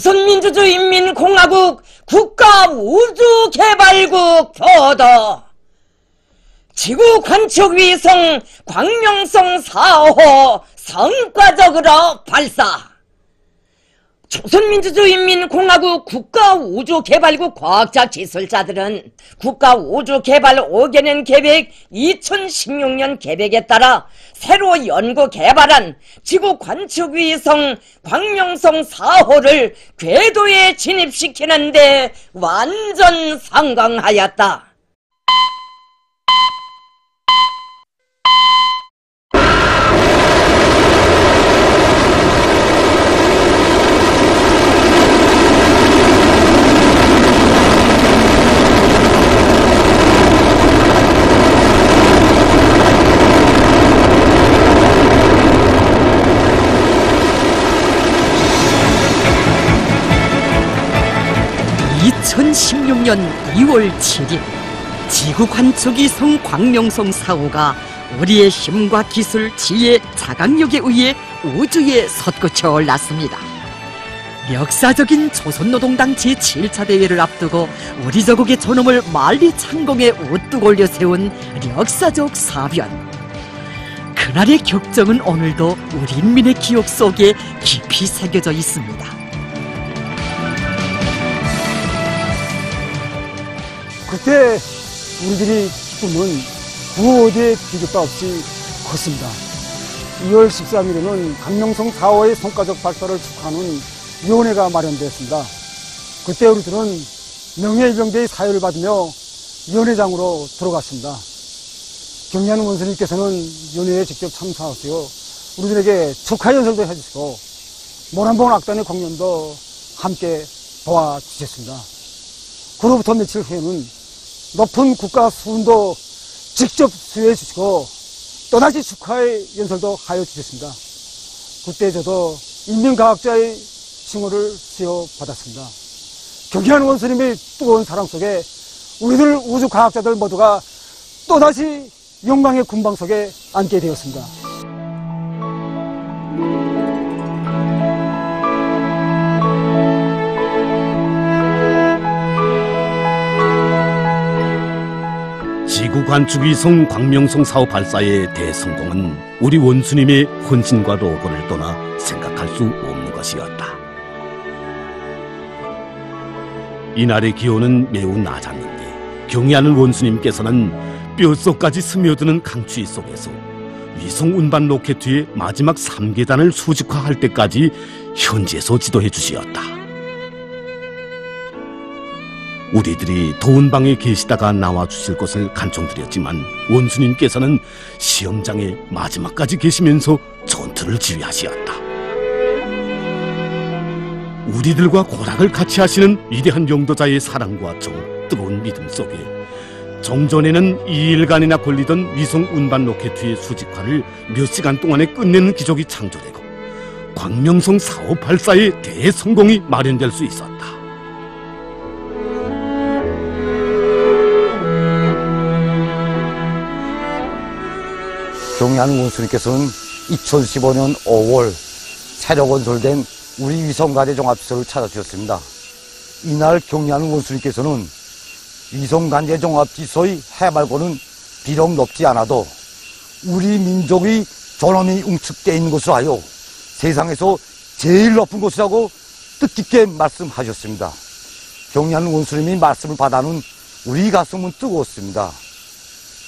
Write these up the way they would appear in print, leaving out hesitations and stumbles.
조선민주주의인민공화국 국가우주개발국 포도 지구관측위성 광명성 4호 성과적으로 발사. 조선민주주의인민공화국 국가우주개발국 과학자 기술자들은 국가우주개발 5개년 계획 2016년 계획에 따라 새로 연구 개발한 지구관측위성 광명성 4호를 궤도에 진입시키는데 완전 성공하였다. (2016년 2월 7일) 지구관측위성 광명성 4호가 우리의 힘과 기술, 지혜, 자각력에 의해 우주에 솟구쳐 올랐습니다. 역사적인 조선노동당 제7차 대회를 앞두고 우리 조국의 존엄을 만리창공에 우뚝 올려 세운 역사적 사변. 그날의 격정은 오늘도 우리 인민의 기억 속에 깊이 새겨져 있습니다. 그때 우리들이 기쁨은 그 어디에 비교가 없이 컸습니다. 2월 13일에는 광명성 4호의 성과적 발사를 축하하는 위원회가 마련되었습니다. 그때 우리들은 명예일병대의 사회를 받으며 위원회장으로 들어갔습니다. 경리하는 원수님께서는 위원회에 직접 참석하시고 우리들에게 축하 연설도 해주시고 모란봉 악단의 공연도 함께 도와주셨습니다. 그로부터 며칠 후에는 높은 국가 수훈도 직접 수여해 주시고 또다시 축하의 연설도 하여 주셨습니다. 그때 저도 인민과학자의 칭호를 수여받았습니다. 경기하는 원수님의 뜨거운 사랑 속에 우리들 우주과학자들 모두가 또다시 영광의 군방 속에 앉게 되었습니다. 지구관측위성 광명성 4호 발사의 대성공은 우리 원수님의 헌신과 노고를 떠나 생각할 수 없는 것이었다. 이날의 기온은 매우 낮았는데 경의하는 원수님께서는 뼛속까지 스며드는 강추위 속에서 위성 운반 로켓 뒤의 마지막 3계단을 수직화할 때까지 현지에서 지도해 주시었다. 우리들이 더운 방에 계시다가 나와주실 것을 간청드렸지만 원수님께서는 시험장에 마지막까지 계시면서 전투를 지휘하시었다. 우리들과 고락을 같이 하시는 위대한 영도자의 사랑과 정, 뜨거운 믿음 속에 정전에는 2일간이나 걸리던 위성 운반 로켓 뒤의 수직화를 몇 시간 동안에 끝내는 기적이 창조되고 광명성 4호 발사의 대성공이 마련될 수 있었다. 경의하는 원수님께서는 2015년 5월 새로 건설된 우리 위성관제 종합시설을 찾아주셨습니다. 이날 경의하는 원수님께서는 위성관제 종합시설의 해발고는 비록 높지 않아도 우리 민족의 존엄이 응축되어 있는 것으로 하여 세상에서 제일 높은 곳이라고 뜻깊게 말씀하셨습니다. 경의하는 원수님이 말씀을 받아는 우리 가슴은 뜨거웠습니다.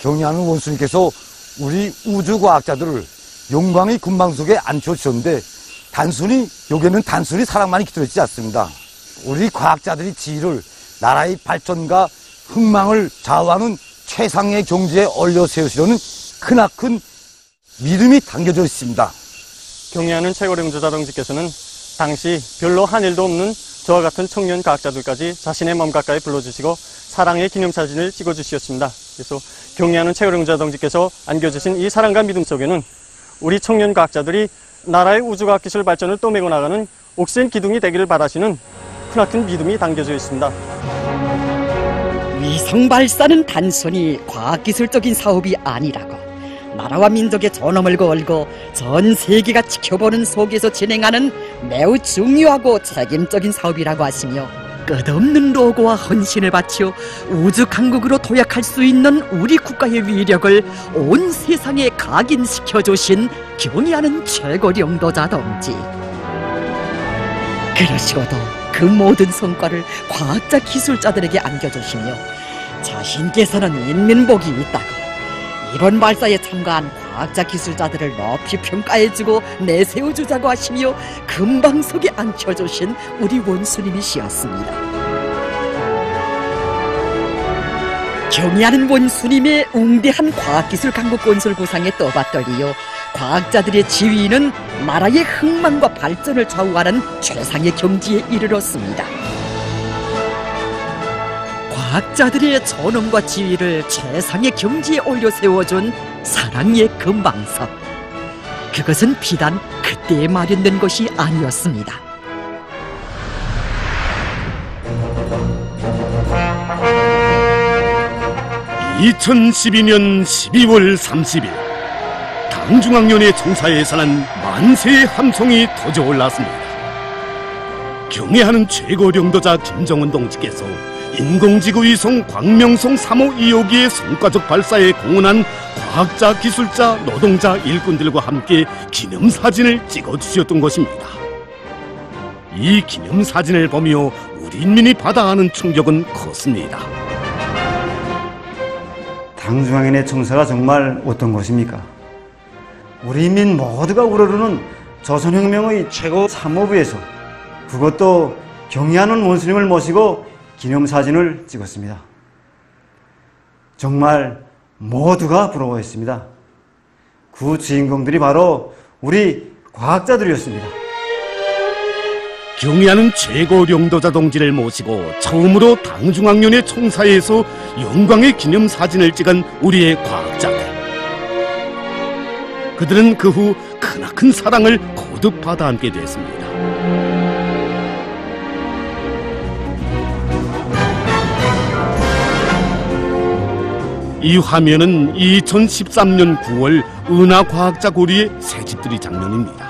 경의하는 원수님께서 우리 우주과학자들을 영광의 군방 속에 앉혀주셨는데 여기에는 단순히 사랑만이 깃들어있지 않습니다. 우리 과학자들의 지위를 나라의 발전과 흥망을 좌우하는 최상의 경지에 올려 세우시려는 크나큰 믿음이 담겨져 있습니다. 경의하는 최고령 영조자 동지께서는 당시 별로 한 일도 없는 저와 같은 청년 과학자들까지 자신의 몸 가까이 불러주시고 사랑의 기념사진을 찍어주셨습니다. 그래서 경의하는 최고령 영조자 동지께서 안겨주신 이 사랑과 믿음 속에는 우리 청년 과학자들이 나라의 우주과학 기술 발전을 떠매고 나가는 옥센 기둥이 되기를 바라시는 크나큰 믿음이 담겨져 있습니다. 위성 발사는 단순히 과학기술적인 사업이 아니라고 나라와 민족의 존엄을 걸고 전 세계가 지켜보는 속에서 진행하는 매우 중요하고 책임적인 사업이라고 하시며, 끝없는 노고와 헌신을 바쳐 우주 강국으로 도약할 수 있는 우리 국가의 위력을 온 세상에 각인시켜 주신 경의하는 최고領導者 동지. 그러시고도 그 모든 성과를 과학자 기술자들에게 안겨주시며, 자신께서는 인민복이 있다고 이번 발사에 참가한 과학자 기술자들을 높이 평가해주고 내세워주자고 하시며 금방석에 앉혀주신 우리 원수님이시었습니다. 경의하는 원수님의 웅대한 과학기술 강국 건설 구상에 떠받들이어 과학자들의 지위는 나라의 흥망과 발전을 좌우하는 최상의 경지에 이르렀습니다. 과학자들의 존엄과 지위를 최상의 경지에 올려 세워준 사랑의 금방석. 그것은 비단 그때에 마련된 것이 아니었습니다. (2012년 12월 30일) 당중앙위원회 총사에서는 만세의 함성이 터져올랐습니다. 경애하는 최고領導者 김정은 동지께서 인공지구 위성 광명성 3호 2호기의 성과적 발사에 공헌한 과학자, 기술자, 노동자, 일꾼들과 함께 기념사진을 찍어주셨던 것입니다. 이 기념사진을 보며 우리 인민이 받아 하는 충격은 컸습니다. 당중앙위원회 총사가 정말 어떤 것입니까? 우리 인민 모두가 우러르는 조선혁명의 최고 참모부에서, 그것도 경의하는 원수님을 모시고 기념사진을 찍었습니다. 정말 모두가 부러워했습니다. 그 주인공들이 바로 우리 과학자들이었습니다. 경의하는 최고領導者 동지를 모시고 처음으로 당중앙위원회 총사에서 영광의 기념사진을 찍은 우리의 과학자들. 그들은 그 후 크나큰 사랑을 거듭 받아 안게 됐습니다. 이 화면은 2013년 9월 은하과학자 고리의 새집들이 장면입니다.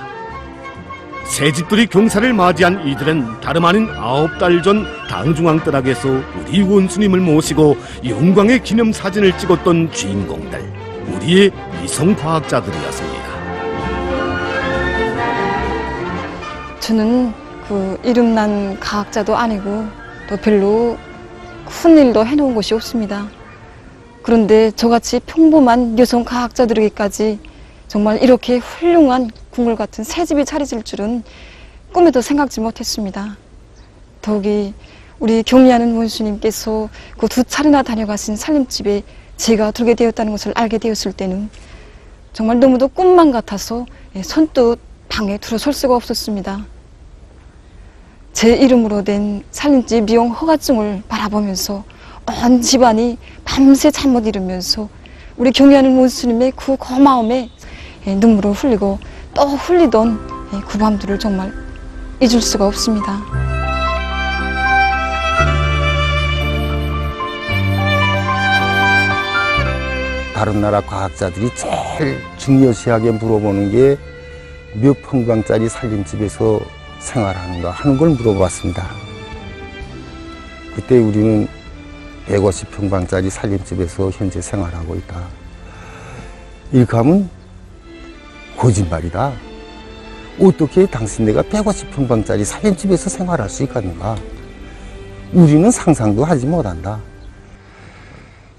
새집들이 경사를 맞이한 이들은 다름 아닌 9달 전 당중앙뜰락에서 우리 원수님을 모시고 영광의 기념사진을 찍었던 주인공들, 우리의 위성과학자들이었습니다. 저는 그 이름난 과학자도 아니고 또 별로 큰 일도 해놓은 것이 없습니다. 그런데 저같이 평범한 여성 과학자들에게까지 정말 이렇게 훌륭한 국물 같은 새집이 차려질 줄은 꿈에도 생각지 못했습니다. 더욱이 우리 경의하는 원수님께서 그 2차례나 다녀가신 살림집에 제가 들게 되었다는 것을 알게 되었을 때는 정말 너무도 꿈만 같아서 선뜻 방에 들어설 수가 없었습니다. 제 이름으로 된 살림집 미용 허가증을 바라보면서 온 집안이 밤새 잠 못 이루면서 우리 경의하는 원수님의 그 고마움에 눈물을 흘리고 또 흘리던 그 밤들을 정말 잊을 수가 없습니다. 다른 나라 과학자들이 제일 중요시하게 물어보는 게 몇 평방짜리 살림집에서 생활하는가 하는 걸 물어봤습니다. 그때 우리는 150평방짜리 살림집에서 현재 생활하고 있다. 이렇게 하면 거짓말이다. 어떻게 당신네가 150평방짜리 살림집에서 생활할 수 있겠는가? 우리는 상상도 하지 못한다.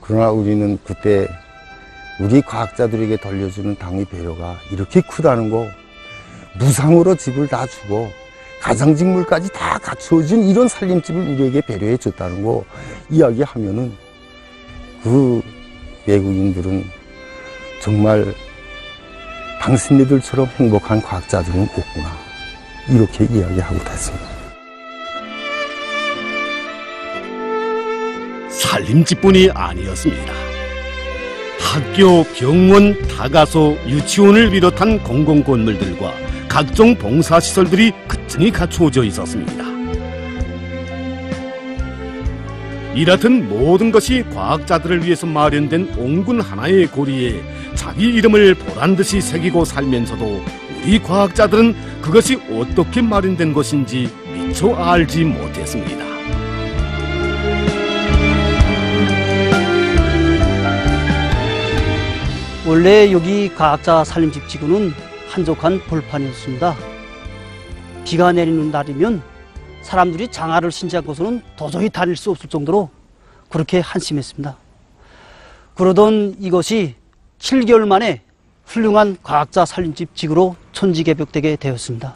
그러나 우리는 그때 우리 과학자들에게 돌려주는 당의 배려가 이렇게 크다는 거, 무상으로 집을 다 주고 가정직물까지 다 갖춰준 이런 살림집을 우리에게 배려해 줬다는 거 이야기하면은 그 외국인들은 정말 당신네들처럼 행복한 과학자들은 없구나, 이렇게 이야기하고 됐습니다. 살림집뿐이 아니었습니다. 학교, 병원, 다가소, 유치원을 비롯한 공공건물들과 각종 봉사시설들이 그층이 갖추어져 있었습니다. 이렇듯 모든 것이 과학자들을 위해서 마련된 옹군 하나의 고리에 자기 이름을 보란듯이 새기고 살면서도 우리 과학자들은 그것이 어떻게 마련된 것인지 미처 알지 못했습니다. 원래 여기 과학자 살림집 지구는 한적한 벌판이었습니다. 비가 내리는 날이면 사람들이 장화를 신지 않고서는 도저히 다닐 수 없을 정도로 그렇게 한심했습니다. 그러던 이것이 7개월 만에 훌륭한 과학자 살림집 지구로 천지개벽되게 되었습니다.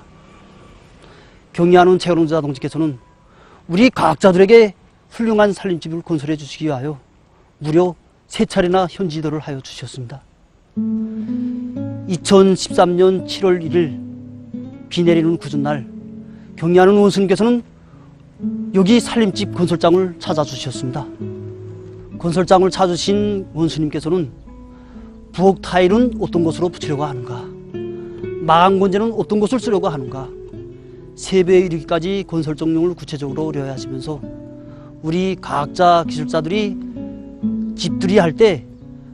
경리하는 최고령자 동지께서는 우리 과학자들에게 훌륭한 살림집을 건설해 주시기 위하여 무려 3차례나 현지도를 하여 주셨습니다. 2013년 7월 1일 비 내리는 구전날 경리하는 원수님께서는 여기 살림집 건설장을 찾아주셨습니다. 건설장을 찾으신 원수님께서는 부엌 타일은 어떤 곳으로 붙이려고 하는가, 마감 건재는 어떤 곳을 쓰려고 하는가, 세배에 이르기까지 건설 정령을 구체적으로 의뢰하시면서 우리 과학자 기술자들이 집들이 할 때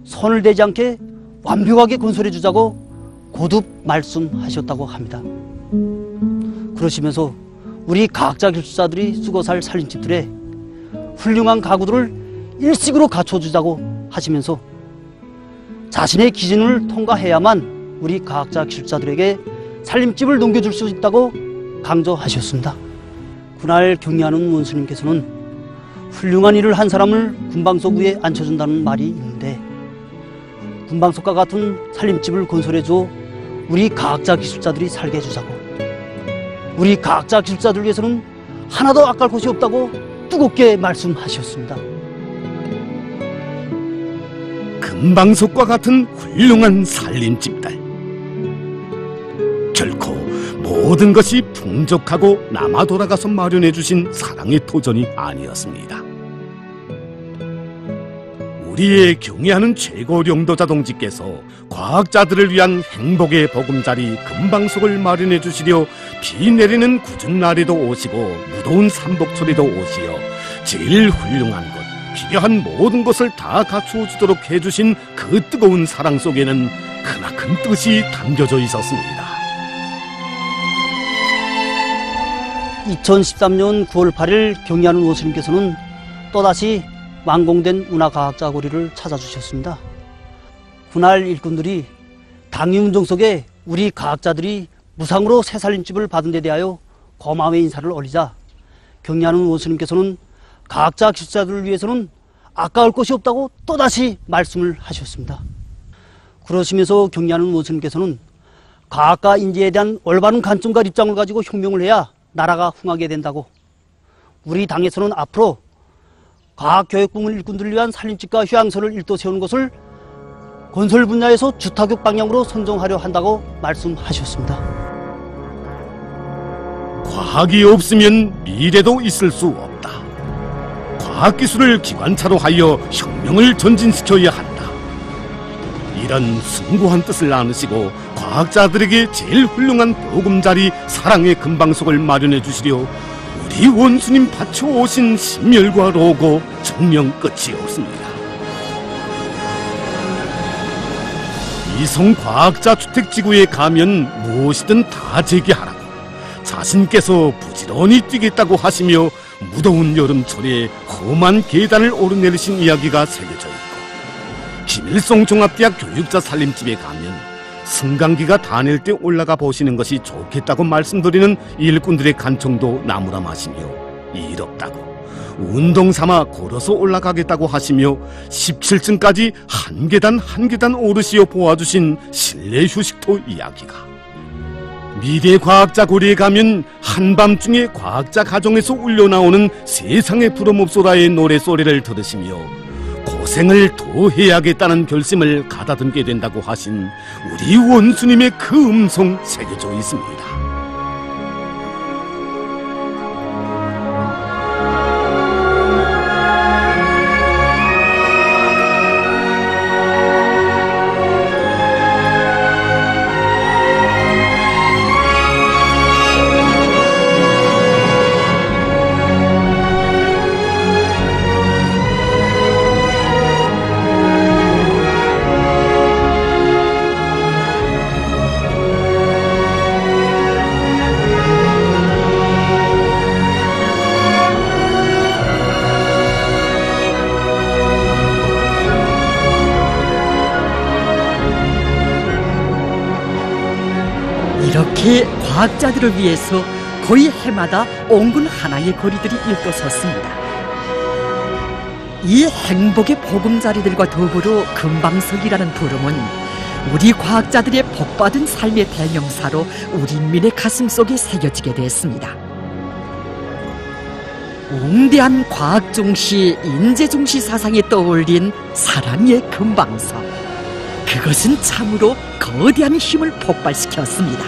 손을 대지 않게 완벽하게 건설해 주자고 거듭 말씀하셨다고 합니다. 그러시면서 우리 과학자 기술자들이 쓰고 살 살림집들에 훌륭한 가구들을 일식으로 갖춰주자고 하시면서 자신의 기준을 통과해야만 우리 과학자 기술자들에게 살림집을 넘겨줄 수 있다고 강조하셨습니다. 그날 경리하는 원수님께서는 훌륭한 일을 한 사람을 군방석 위에 앉혀준다는 말이 있는데 군방석과 같은 살림집을 건설해줘 우리 과학자 기술자들이 살게 해주자고, 우리 과학자 기술자들 위해서는 하나도 아까울 것이 없다고 뜨겁게 말씀하셨습니다. 금방석과 같은 훌륭한 살림집들. 결코 모든 것이 풍족하고 남아 돌아가서 마련해 주신 사랑의 토전이 아니었습니다. 우리의 경애하는 최고領導자 동지께서 과학자들을 위한 행복의 보금자리 금방석을 마련해 주시려 비 내리는 굳은 날에도 오시고 무더운 삼복철에도 오시어 제일 훌륭한 것, 필요한 모든 것을 다 갖추어 주도록 해주신 그 뜨거운 사랑 속에는 크나큰 뜻이 담겨져 있었습니다. 2013년 9월 8일 경리하는 원수님께서는 또다시 완공된 운하과학자 고리를 찾아주셨습니다. 그날 일꾼들이 당위운정 속에 우리 과학자들이 무상으로 새 살림집을 받은 데 대하여 고마움의 인사를 올리자 경리하는 원수님께서는 과학자 기술자들을 위해서는 아까울 것이 없다고 또다시 말씀을 하셨습니다. 그러시면서 경리하는 원수님께서는 과학과 인재에 대한 올바른 관점과 입장을 가지고 혁명을 해야 나라가 흥하게 된다고, 우리 당에서는 앞으로 과학교육부문 일꾼들을 위한 살림집과 휴양소를 일도 세우는 것을 건설 분야에서 주타격 방향으로 선정하려 한다고 말씀하셨습니다. 과학이 없으면 미래도 있을 수 없다. 과학기술을 기관차로 하여 혁명을 전진시켜야 한다. 이런 숭고한 뜻을 나누시고 과학자들에게 제일 훌륭한 보금자리 사랑의 금방석을 마련해 주시려 우리 원수님 바쳐오신 신멸과 로고 정령 끝이 없습니다. 이성 과학자 주택지구에 가면 무엇이든 다 제기하라고 자신께서 부지런히 뛰겠다고 하시며 무더운 여름철에 험한 계단을 오르내리신 이야기가 새겨져 있고, 김일성 종합대학 교육자 살림집에 가면 승강기가 다닐 때 올라가 보시는 것이 좋겠다고 말씀드리는 일꾼들의 간청도 나무라마시며 이롭다고 운동 삼아 걸어서 올라가겠다고 하시며 17층까지 한 계단 한 계단 오르시어 보아주신 실내 휴식터 이야기가, 미래 과학자 고리에 가면 한밤중에 과학자 가정에서 울려나오는 세상의 부름없소라의 노래소리를 들으시며 고생을 더 해야겠다는 결심을 가다듬게 된다고 하신 우리 원수님의 그 음성 새겨져 있습니다. 이렇게 과학자들을 위해서 거의 해마다 온군 하나의 거리들이 일떠섰습니다. 이 행복의 보금자리들과 더불어 금방석이라는 부름은 우리 과학자들의 복받은 삶의 대명사로 우리 인민의 가슴속에 새겨지게 됐습니다. 웅대한 과학중시, 인재중시 사상이 떠올린 사랑의 금방석. 그것은 참으로 거대한 힘을 폭발시켰습니다.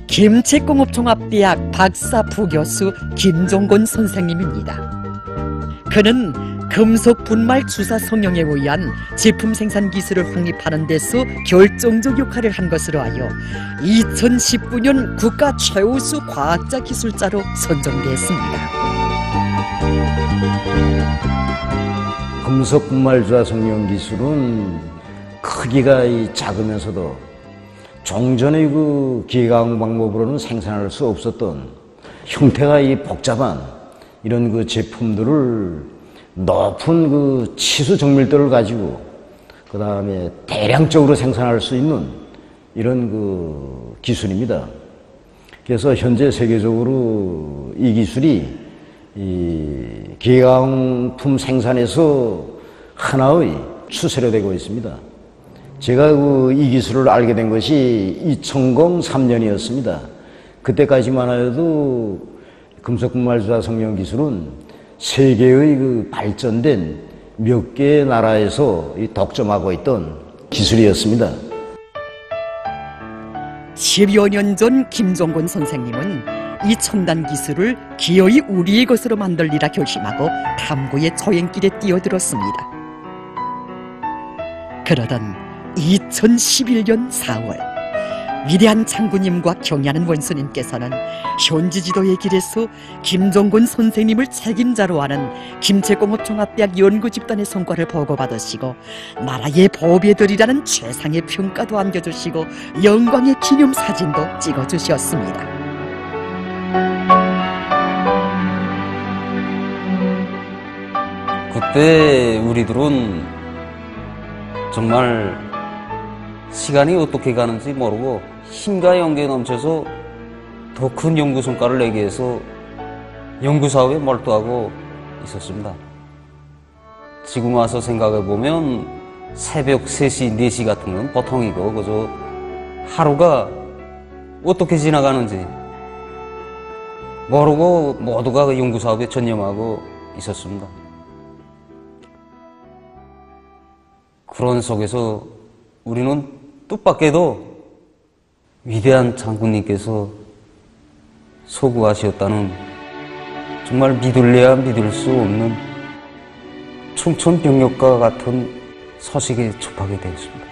김책공업종합대학 박사 부교수 김종곤 선생님입니다. 그는 금속 분말 주사 성형에 의한 제품 생산 기술을 확립하는 데서 결정적 역할을 한 것으로 하여 2019년 국가 최우수 과학자 기술자로 선정됐습니다. 금속 분말 주사 성형 기술은 크기가 작으면서도 종전의 그 기계가공 방법으로는 생산할 수 없었던 형태가 복잡한 이런 그 제품들을 높은 그 치수 정밀도를 가지고 그 다음에 대량적으로 생산할 수 있는 이런 그 기술입니다. 그래서 현재 세계적으로 이 기술이 이 기계가공품 생산에서 하나의 추세로 되고 있습니다. 제가 이 기술을 알게 된 것이 2003년이었습니다. 그때까지만 해도 금속분말 주사 성형 기술은 세계의 그 발전된 몇 개의 나라에서 독점하고 있던 기술이었습니다. 10여 년 전 김종곤 선생님은 이 첨단 기술을 기어이 우리의 것으로 만들리라 결심하고 탐구의 저행길에 뛰어들었습니다. 그러던 2011년 4월 위대한 장군님과 경의하는 원수님께서는 현지지도의 길에서 김종곤 선생님을 책임자로 하는 김책공업종합대학 연구집단의 성과를 보고받으시고 나라의 보배들이라는 최상의 평가도 안겨주시고 영광의 기념사진도 찍어주셨습니다. 그때 우리들은 정말 시간이 어떻게 가는지 모르고 힘과 용기에 넘쳐서 더 큰 연구 성과를 내기 위해서 연구사업에 몰두하고 있었습니다. 지금 와서 생각해보면 새벽 3시, 4시 같은 건 보통이고 그저 하루가 어떻게 지나가는지 모르고 모두가 연구사업에 전념하고 있었습니다. 그런 속에서 우리는 뜻밖에도 위대한 장군님께서 서구하셨다는 정말 믿을래야 믿을 수 없는 충천병력과 같은 소식에 접하게 되었습니다.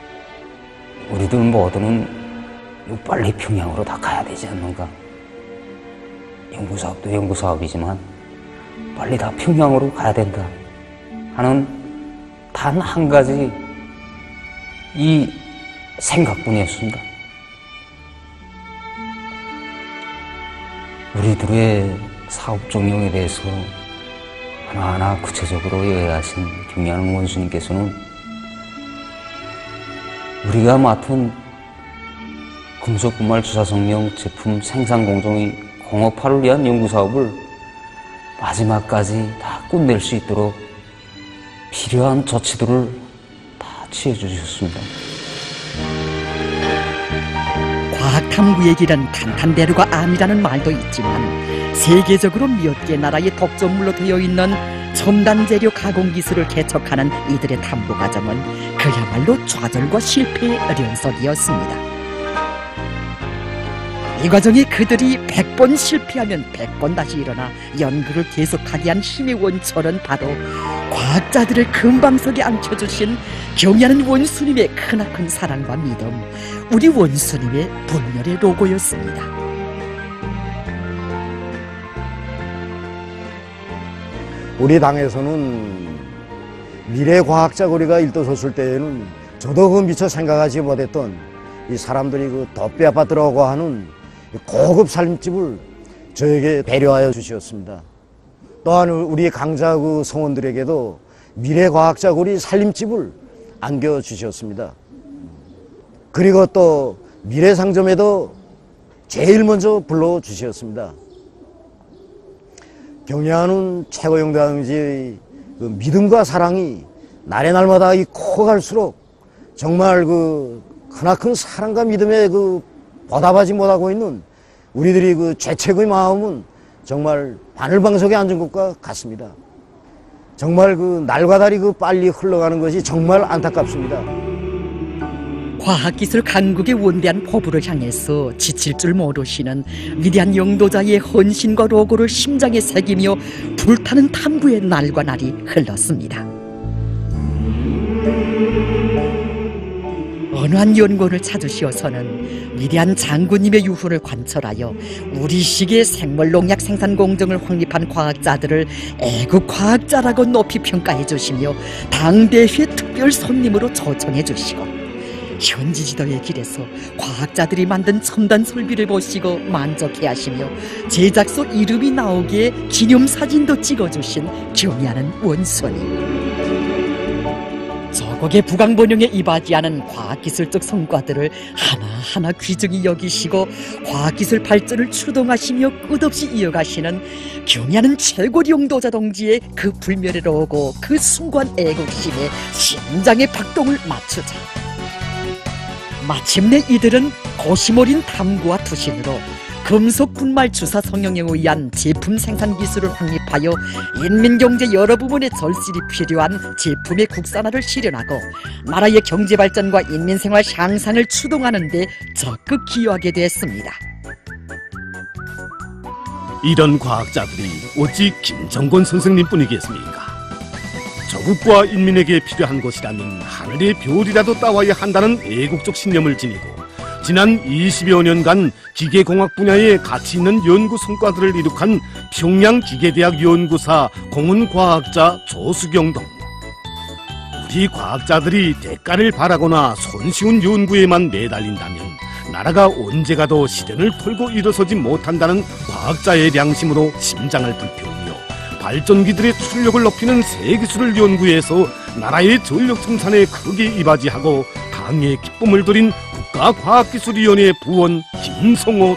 우리들 모두는 빨리 평양으로 다 가야 되지 않는가. 연구사업도 연구사업이지만 빨리 다 평양으로 가야 된다 하는 단 한 가지 이 생각뿐이었습니다. 우리들의 사업 종용에 대해서 하나하나 구체적으로 이해하신 경의하는 원수님께서는 우리가 맡은 금속 분말 주사 성형 제품 생산 공정의 공업화를 위한 연구사업을 마지막까지 다 끝낼 수 있도록 필요한 조치들을 다 취해 주셨습니다. 과학탐구의 길은 탄탄대로가 암이라는 말도 있지만 세계적으로 몇 개 나라의 독점물로 되어 있는 첨단 재료 가공 기술을 개척하는 이들의 탐구 과정은 그야말로 좌절과 실패의 연속이었습니다. 이 과정이 그들이 100번 실패하면 100번 다시 일어나 연구를 계속하게 한 힘의 원천은 바로 과학자들을 금방석에 앉혀주신 경의하는 원수님의 크나큰 사랑과 믿음, 우리 원수님의 분열의 로고였습니다. 우리 당에서는 미래과학자거리가 일떠섰을 때에는 저도 그 미처 생각하지 못했던 이 사람들이 그 덧배아파트라고 하는 고급 살림집을 저에게 배려하여 주셨습니다. 또한 우리 강자 그 성원들에게도 미래과학자거리 살림집을 안겨주셨습니다. 그리고 또 미래상점에도 제일 먼저 불러주셨습니다. 경애하는 최고영당지의 그 믿음과 사랑이 날의 날마다 커갈수록 정말 그 크나큰 사랑과 믿음에 그 보답하지 못하고 있는 우리들이 그 죄책의 마음은 정말 바늘방석에 앉은 것과 같습니다. 정말 그 날과 달이 그 빨리 흘러가는 것이 정말 안타깝습니다. 과학기술 강국의 원대한 포부를 향해서 지칠 줄 모르시는 위대한 영도자의 헌신과 로고를 심장에 새기며 불타는 탐구의 날과 날이 흘렀습니다. 어느 한 연구원을 찾으시어서는 위대한 장군님의 유훈을 관철하여 우리식의 생물농약 생산 공정을 확립한 과학자들을 애국 과학자라고 높이 평가해 주시며 당대회 특별 손님으로 초청해 주시고 현지 지도의 길에서 과학자들이 만든 첨단 설비를 보시고 만족해 하시며 제작소 이름이 나오기에 기념사진도 찍어주신 경애하는 원수님. 저국의 부강번영에 이바지하는 과학기술적 성과들을 하나하나 귀중히 여기시고 과학기술 발전을 추동하시며 끝없이 이어가시는 경애하는 최고리 영도자 동지의 그 불멸의 로고, 그 숭고한 애국심에 심장의 박동을 맞추자. 마침내 이들은 고심 어린 탐구와 투신으로 금속 분말 주사 성형에 의한 제품 생산 기술을 확립하여 인민경제 여러 부문에 절실히 필요한 제품의 국산화를 실현하고 나라의 경제 발전과 인민생활 향상을 추동하는 데 적극 기여하게 됐습니다. 이런 과학자들이 어찌 김정권 선생님뿐이겠습니까? 조국과 인민에게 필요한 것이라면 하늘의 별이라도 따와야 한다는 애국적 신념을 지니고 지난 20여 년간 기계공학 분야에 가치 있는 연구 성과들을 이룩한 평양기계대학 연구사 공훈과학자 조수경 등 우리 과학자들이 대가를 바라거나 손쉬운 연구에만 매달린다면 나라가 언제 가도 시련을 털고 일어서지 못한다는 과학자의 양심으로 심장을 불태우며 발전기들의 출력을 높이는 새 기술을 연구해서 나라의 전력 생산에 크게 이바지하고 강의 기쁨을 드린 국가과학기술위원회 부원 김성호.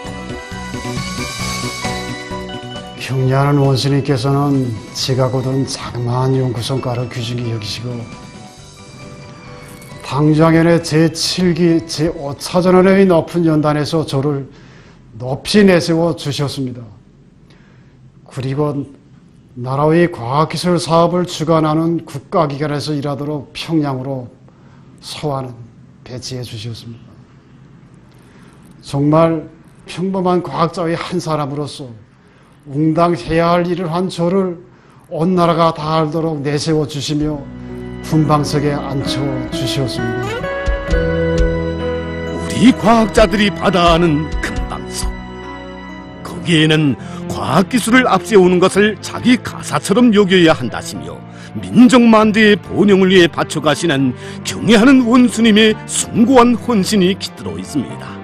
경애하는 원수님께서는 제가 거둔 자그마한 연구 성과를 귀중히 여기시고 당장에는 제7기 제5차전원회의 높은 연단에서 저를 높이 내세워 주셨습니다. 그리고 나라의 과학기술 사업을 주관하는 국가기관에서 일하도록 평양으로 소환은 배치해 주셨습니다. 정말 평범한 과학자의 한 사람으로서 응당해야 할 일을 한 저를 온 나라가 다 알도록 내세워 주시며 분방석에 앉혀 주셨습니다. 우리 과학자들이 받아하는 금방석, 거기에는 과학기술을 앞세우는 것을 자기 가사처럼 여겨야 한다시며 민족만대의 번영을 위해 바쳐가시는 경애하는 원수님의 숭고한 헌신이 깃들어 있습니다.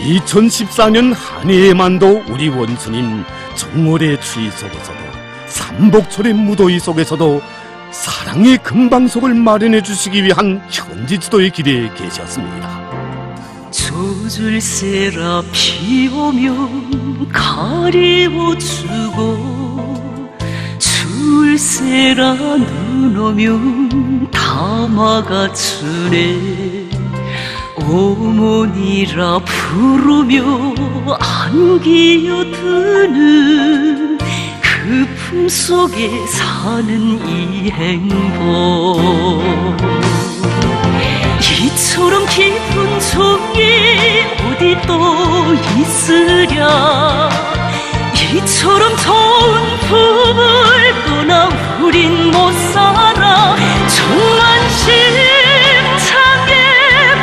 2014년 한 해에만도 우리 원수님 정월의 추위 속에서도 삼복철의 무더위 속에서도 사랑의 금방석을 마련해 주시기 위한 현지 지도의 길에 계셨습니다. 조줄세라 비오면 가리워주고 줄세라 눈 오면 담아가주네. 어머니라 부르며 안기어드는 그 품속에 사는 이 행복, 이처럼 깊은 정이 어디 또 있으랴. 이처럼 좋은 품을 떠나 우린 못 살아. 정만심창의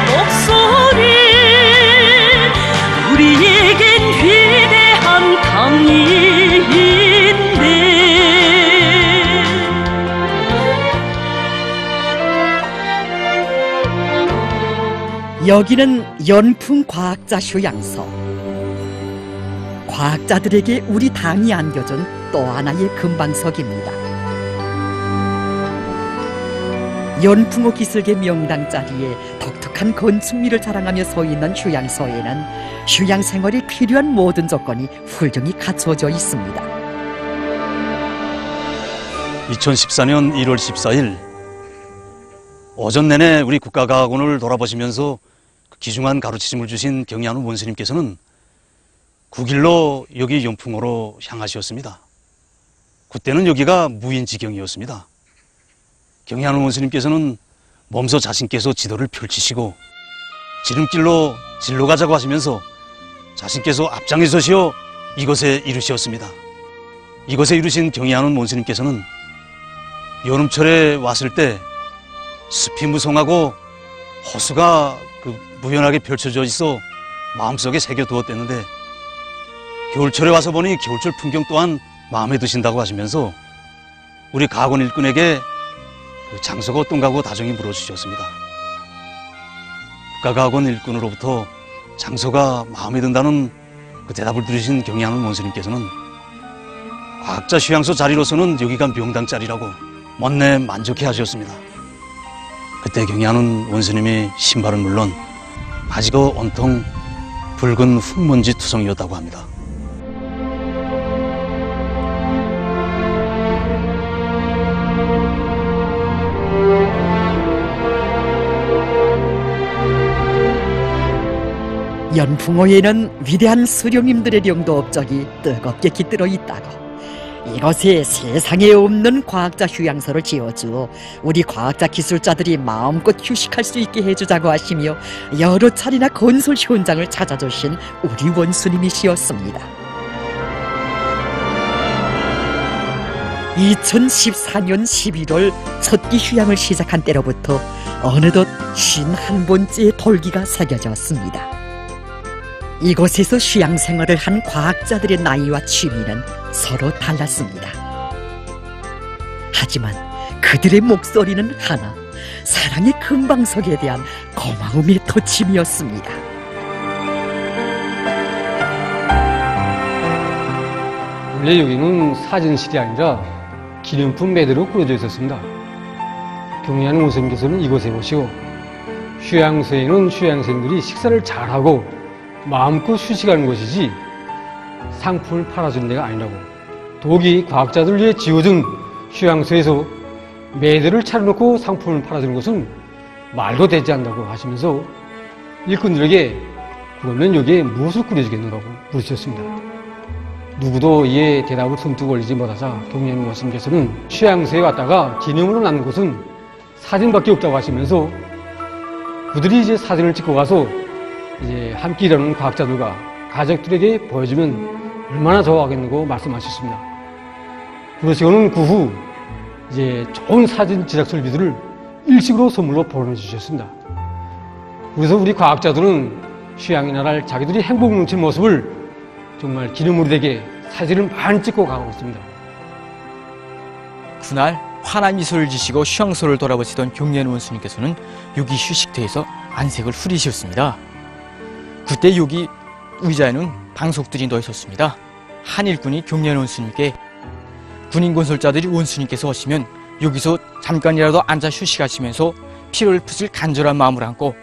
목소리, 우리에겐 위대한 강의인데. 여기는 연풍 과학자 휴양소. 과학자들에게 우리 당이 안겨준 또 하나의 금방석입니다. 연풍호 기술계 명당 자리에 독특한 소박한 건축미를 자랑하며 서 있는 휴양소에는 휴양 생활이 필요한 모든 조건이 훌륭히 갖춰져 있습니다. 2014년 1월 14일 오전 내내 우리 국가과학원을 돌아보시면서 귀중한 가르치심을 주신 경리하는 원스님께서는 9일로 여기 연풍으로 향하셨습니다. 그때는 여기가 무인지경이었습니다. 경리하는 원스님께서는 몸소 자신께서 지도를 펼치시고 지름길로 진로 가자고 하시면서 자신께서 앞장에 서시어 이곳에 이르셨습니다. 이곳에 이르신 경리하는 원스님께서는 여름철에 왔을 때 숲이 무성하고 호수가 무연하게 펼쳐져 있어 마음속에 새겨두었댔는데 겨울철에 와서 보니 겨울철 풍경 또한 마음에 드신다고 하시면서 우리 가학원 일꾼에게 장소가 어떤가고 다정히 물어주셨습니다. 국가가학원 일꾼으로부터 장소가 마음에 든다는 그 대답을 들으신 경리하는 원스님께서는 과학자 휴양소 자리로서는 여기가 명당 자리라고 못내 만족해 하셨습니다. 그때 경리하는 원스님의 신발은 물론 바지가 온통 붉은 흙먼지 투성이었다고 합니다. 연풍호에는 위대한 수령님들의 영도 업적이 뜨겁게 깃들어 있다고, 이곳에 세상에 없는 과학자 휴양소를 지어주어 우리 과학자 기술자들이 마음껏 휴식할 수 있게 해주자고 하시며 여러 차례나 건설 현장을 찾아주신 우리 원수님이시었습니다. 2014년 11월 첫끼 휴양을 시작한 때로부터 어느덧 51번째의 돌기가 새겨졌습니다. 이곳에서 휴양 생활을 한 과학자들의 나이와 취미는 서로 달랐습니다. 하지만 그들의 목소리는 하나, 사랑의 금방석에 대한 고마움의 토침이었습니다. 원래 여기는 사진실이 아니라 기념품 매대로 꾸려져 있었습니다. 경리하는 원스님께서는 이곳에 오시고 휴양소에는 휴양생들이 식사를 잘하고 마음껏 휴식하는 것이지 상품을 팔아주는 데가 아니라고, 독이 과학자들을 위해 지어준 휴양소에서 매대를 차려놓고 상품을 팔아주는 것은 말도 되지 않는다고 하시면서 일꾼들에게 그러면 여기에 무엇을 꾸려주겠느냐고 물으셨습니다. 누구도 이에 대답을 손뜨고 올리지 못하자 경리하는 원스님께서는 휴양소에 왔다가 기념으로 남는 것은 사진밖에 없다고 하시면서 그들이 이제 사진을 찍고 가서 이제 함께 일하는 과학자들과 가족들에게 보여주면 얼마나 좋아하겠는고 말씀하셨습니다. 그러시고는 그 후 이제 좋은 사진 제작 설비들을 일식으로 선물로 보내주셨습니다. 그래서 우리 과학자들은 휴양이나 날 자기들이 행복 넘치는 모습을 정말 기념으로 되게 사진을 많이 찍고 가고 있습니다. 그날 환한 미소를 지시고 휴양소를 돌아보시던 경리하는 원수님께서는 여기 휴식터에서 안색을 후리셨습니다. 그때 여기 의자에는 방석들이 놓여 있었습니다. 한 일꾼이 경리하는 원수님께 군인 건설자들이 원수님께서 오시면 여기서 잠깐이라도 앉아 휴식하시면서 피로를 푸실 간절한 마음을 안고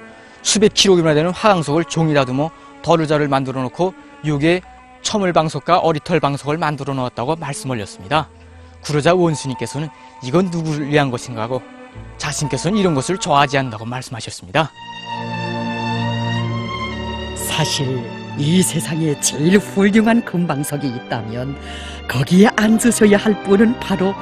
수백 킬로그램이나 되는 화강석을 종이 다듬어 덜의자를 만들어 놓고 여기에 첨을방석과 어리털 방석을 만들어 놓았다고 말씀 올렸습니다. 그러자 원수님께서는 이건 누구를 위한 것인가 하고 자신께서는 이런 것을 좋아하지 않는다고 말씀하셨습니다. 사실 이 세상에 제일 훌륭한 금방석이 있다면 거기에 앉으셔야 할 분은 바로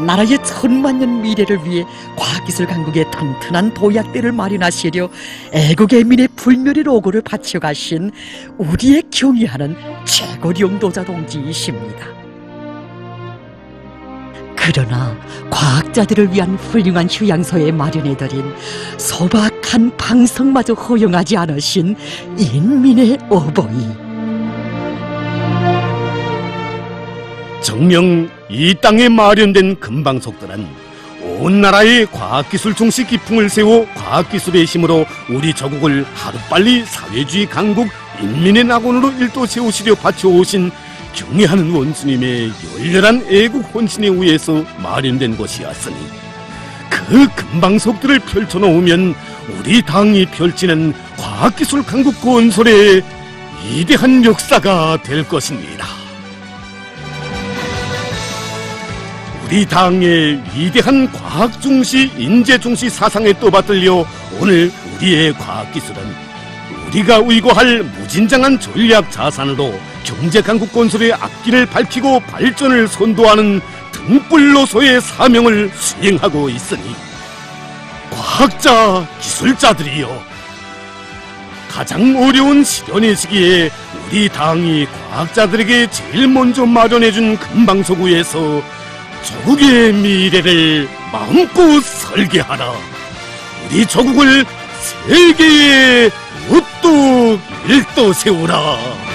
나라의 천만년 미래를 위해 과학기술 강국의 튼튼한 도약대를 마련하시려 애국애민의 불멸의 로고를 바쳐가신 우리의 경의하는 최고령도자 동지이십니다. 그러나 과학자들을 위한 훌륭한 휴양소에 마련해드린 소박한 방석마저 허용하지 않으신 인민의 어버이, 정녕 이 땅에 마련된 금방석들은 온 나라의 과학기술 종시 기풍을 세워 과학기술의 힘으로 우리 조국을 하루빨리 사회주의 강국 인민의 낙원으로 일도 세우시려 바쳐오신 경애하는 원수님의 열렬한 애국 헌신에 의해서 마련된 것이었으니 그 금방석들을 펼쳐놓으면 우리 당이 펼치는 과학기술 강국 건설의 위대한 역사가 될 것입니다. 우리 당의 위대한 과학중시, 인재중시 사상에 떠받들려 오늘 우리의 과학기술은 우리가 의거할 무진장한 전략 자산으로 경제강국 건설의 앞길을 밝히고 발전을 선도하는 등불로서의 사명을 수행하고 있으니 과학자, 기술자들이여, 가장 어려운 실현의 시기에 우리 당이 과학자들에게 제일 먼저 마련해준 금방석 위에서 조국의 미래를 마음껏 설계하라. 우리 조국을 세계에 우뚝 일떠 세우라.